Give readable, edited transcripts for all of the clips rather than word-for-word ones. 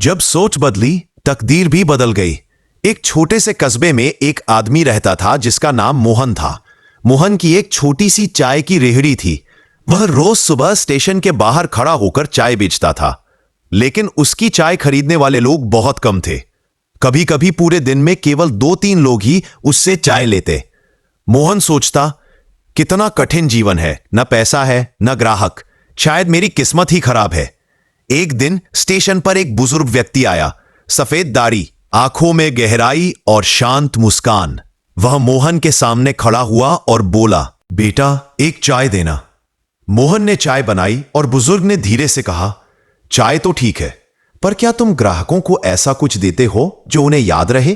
जब सोच बदली, तकदीर भी बदल गई। एक छोटे से कस्बे में एक आदमी रहता था जिसका नाम मोहन था। मोहन की एक छोटी सी चाय की रेहड़ी थी। वह रोज सुबह स्टेशन के बाहर खड़ा होकर चाय बेचता था, लेकिन उसकी चाय खरीदने वाले लोग बहुत कम थे। कभी कभी पूरे दिन में केवल 2-3 लोग ही उससे चाय लेते। मोहन सोचता, कितना कठिन जीवन है, न पैसा है न ग्राहक, शायद मेरी किस्मत ही खराब है। एक दिन स्टेशन पर एक बुजुर्ग व्यक्ति आया, सफेद दाढ़ी, आंखों में गहराई और शांत मुस्कान। वह मोहन के सामने खड़ा हुआ और बोला, बेटा एक चाय देना। मोहन ने चाय बनाई और बुजुर्ग ने धीरे से कहा, चाय तो ठीक है, पर क्या तुम ग्राहकों को ऐसा कुछ देते हो जो उन्हें याद रहे?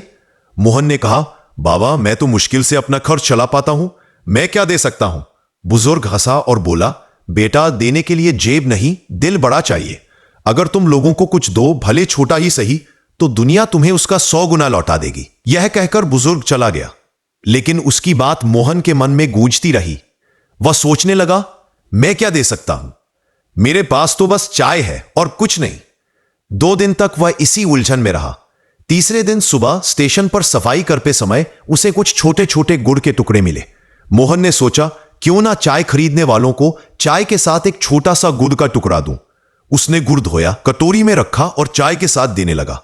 मोहन ने कहा, बाबा मैं तो मुश्किल से अपना खर्च चला पाता हूं, मैं क्या दे सकता हूं? बुजुर्ग हंसा और बोला, बेटा देने के लिए जेब नहीं, दिल बड़ा चाहिए। अगर तुम लोगों को कुछ दो, भले छोटा ही सही, तो दुनिया तुम्हें उसका 100 गुना लौटा देगी। यह कहकर बुजुर्ग चला गया, लेकिन उसकी बात मोहन के मन में गूंजती रही। वह सोचने लगा, मैं क्या दे सकता हूं? मेरे पास तो बस चाय है और कुछ नहीं। 2 दिन तक वह इसी उलझन में रहा। तीसरे दिन सुबह स्टेशन पर सफाई करते समय उसे कुछ छोटे छोटे गुड़ के टुकड़े मिले। मोहन ने सोचा, क्यों ना चाय खरीदने वालों को चाय के साथ एक छोटा सा गुड़ का टुकड़ा दूं। उसने गुड़ धोया, कटोरी में रखा और चाय के साथ देने लगा।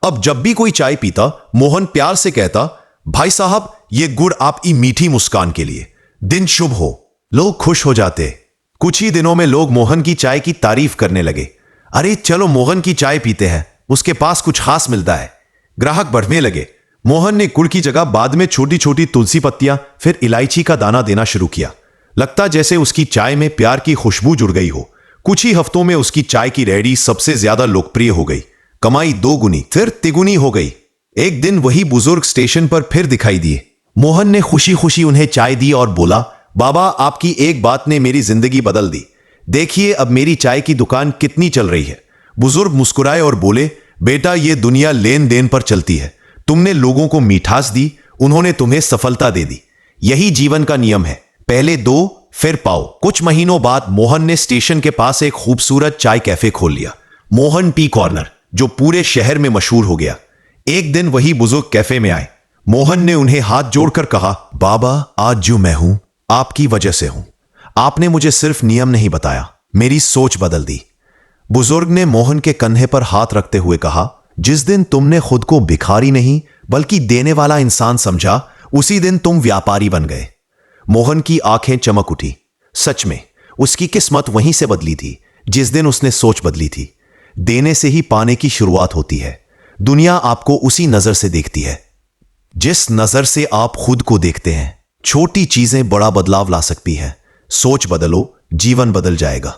अब जब भी कोई चाय पीता, मोहन प्यार से कहता, भाई साहब ये गुड़ आपकी मीठी मुस्कान के लिए, दिन शुभ हो। लोग खुश हो जाते। कुछ ही दिनों में लोग मोहन की चाय की तारीफ करने लगे। अरे चलो मोहन की चाय पीते हैं, उसके पास कुछ खास मिलता है। ग्राहक बढ़ने लगे। मोहन ने गुड़ की जगह बाद में छोटी छोटी तुलसी पत्तियां, फिर इलायची का दाना देना शुरू किया। लगता जैसे उसकी चाय में प्यार की खुशबू जुड़ गई हो। कुछ ही हफ्तों में उसकी चाय की रेहड़ी सबसे ज्यादा लोकप्रिय हो गई। कमाई 2 गुनी, फिर तिगुनी हो गई। एक दिन वही बुजुर्ग स्टेशन पर फिर दिखाई दिए। मोहन ने खुशी खुशी उन्हें चाय दी और बोला, बाबा आपकी एक बात ने मेरी जिंदगी बदल दी। देखिए अब मेरी चाय की दुकान कितनी चल रही है। बुजुर्ग मुस्कुराए और बोले, बेटा ये दुनिया लेन देन पर चलती है। तुमने लोगों को मिठास दी, उन्होंने तुम्हें सफलता दे दी। यही जीवन का नियम है, पहले दो फिर पाओ। कुछ महीनों बाद मोहन ने स्टेशन के पास एक खूबसूरत चाय कैफे खोल लिया, मोहन टी कॉर्नर, जो पूरे शहर में मशहूर हो गया। एक दिन वही बुजुर्ग कैफे में आए। मोहन ने उन्हें हाथ जोड़कर कहा, बाबा आज जो मैं हूं आपकी वजह से हूं। आपने मुझे सिर्फ नियम नहीं बताया, मेरी सोच बदल दी। बुजुर्ग ने मोहन के कंधे पर हाथ रखते हुए कहा, जिस दिन तुमने खुद को भिखारी नहीं बल्कि देने वाला इंसान समझा, उसी दिन तुम व्यापारी बन गए। मोहन की आंखें चमक उठी। सच में उसकी किस्मत वहीं से बदली थी जिस दिन उसने सोच बदली थी। देने से ही पाने की शुरुआत होती है। दुनिया आपको उसी नजर से देखती है जिस नजर से आप खुद को देखते हैं। छोटी चीजें बड़ा बदलाव ला सकती हैं। सोच बदलो, जीवन बदल जाएगा।